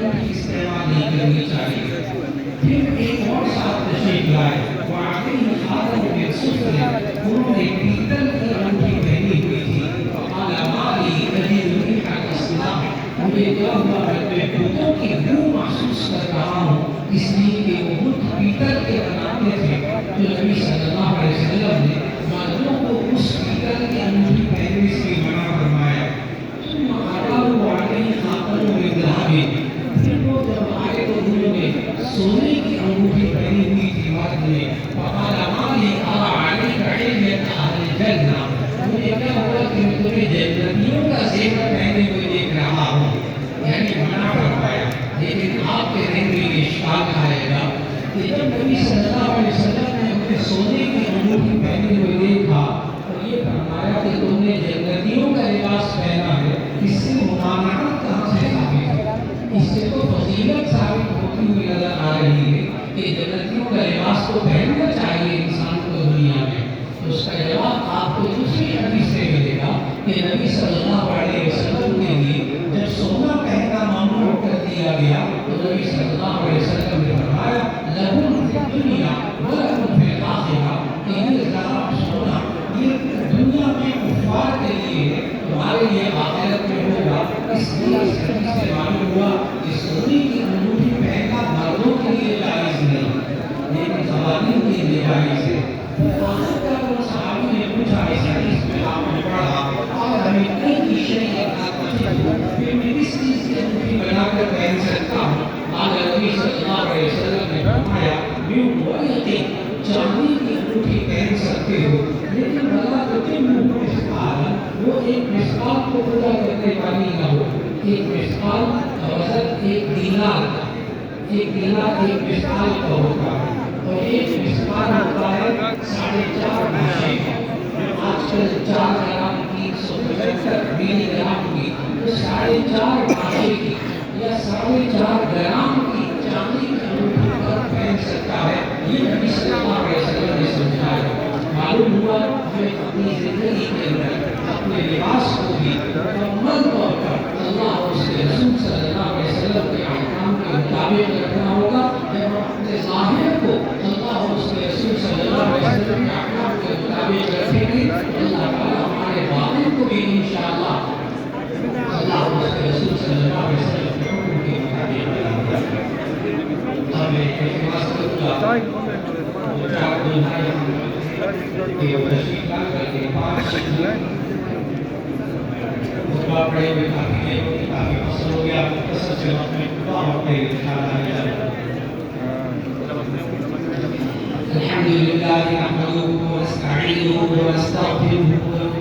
انگوٹھی استعمال نہیں کرنی چاہیے۔ پھر ایک اور صاحب تشریف لائے، وعلیہ خاتم من صفر، انہوں نے پیتل کی انگوٹھی پہنی ہوئی تھی۔ فقال ما لی اجد ريح الاسلام، مجھے کیا ہوا میں بتوں کی بو محسوس کر رہا ہوں، اس لیے کہ وہ بت پیتل کے بناتے تھے۔ تو نبی صلی اللہ علیہ وسلم نے مردوں کو اس پیتل کی انگوٹھی پہننے سے منع فرمایا۔ ثم أرادوا عليه خاتم من ذهب، پھر وہ جب آئے تو انہوں نے سونے کی انگوٹھی پہنی ہوئی تھی مرد نے۔ فقال ما لي أرى عليك علية أهل الجنة، مجھے کیا ہوا کہ میں تمہیں جنتیوں کا زیور پہنے ہوئے دیکھ رہا ہوں، یعنی منع فرمایا۔ لیکن آپ کے ذہن میں یہ اشکال آئے گا کہ جب نبی صلی اللہ علیہ وسلم نے اپنے سونے کی انگوٹھی پہنے ہوئے دیکھا تو یہ فرمایا کہ تم نے جنتیوں کا لباس پہنا ہے، اس سے ممانعت کہاں سے ثابت ہے؟ اس سے تو فضیلت ثابت ہوتی ہوئی نظر آ رہی ہے کہ جنتیوں کا لباس تو پہننا چاہیے انسان کو دنیا میں۔ تو اس کا جواب آپ کو دوسری حدیث سے ملے گا کہ نبی صلی اللہ علیہ وسلم کے لیے جب سونا پہننا ممنوع کر دیا گیا تو نبی صلی اللہ علیہ وسلم نے فرمایا لہم فی الدنیا ولکم فی الآخرہ، کہ یہ ذرا سونا یہ دنیا میں کفار کے لیے ہے، تمہارے لیے آخرت میں ہوگا۔ اس لیے اس حدیث سے معلوم ہوا کہ سونے کی انگوٹھی پہننا مردوں کے لیے جائز نہیں لیکن خواتین کے لیے جائز ہے۔ آخر کا وہ صحابی نے پوچھا، اس حدیث میں آپ نے پڑھا اور ہمیں کئی شریعت پھر میں کس چیز کی انگوٹھی بنا کر پہن سکتا ہوں؟ آج نبی صلی اللہ علیہ وسلم نے فرمایا من ورق، چاندی کی انگوٹھی پہن سکتے ہو، لیکن بلا تتم مسقال، وہ ایک مسقال کو پورا کرنے والی نہ ہو۔ ایک مسقال وزن ایک دینار کا، ایک دینار ایک مسقال کا ہوتا ہے، اور ایک مسقال ہوتا ہے 4.5 ماشے کا۔ آج کل 4 گرام کی 175 ملی گرام کی، تو 4.5 ماشے کی یا 4.5 گرام کی چاندی کی انگوٹھی پر پہن سکتا ہے۔ یہ نبی صلی اللہ علیہ وسلم نے سمجھایا۔ معلوم ہوا ہمیں اپنی زندگی کے اندر اپنے لباس کو بھی مکمل طور پر اللہ اور اس کے رسول صلی اللہ علیہ وسلم کے احکام کے مطابق رکھنا ہوگا۔ جب ہم اپنے ظاہر کو اللہ اور اس کے رسول صلی اللہ علیہ وسلم کے احکام کے مطابق رکھیں گے، اللہ تعالیٰ ہمارے باطن کو بھی انشاءاللہ اللہ اور اس کے رسول صلی اللہ علیہ وسلم کے حکم کے مطابق رکھیں گے۔ ہمیں احتماس کروں کہ وہ تشریف لا کر کے 5 خطبہ پڑھے ہوئے کافی دیر ہوگی، کافی فصل ہو گیا، مختصر سے وقت میں خطبہ اور پھر انشاءاللہ الحمد للہ نحمده ونستعینه ونستغفره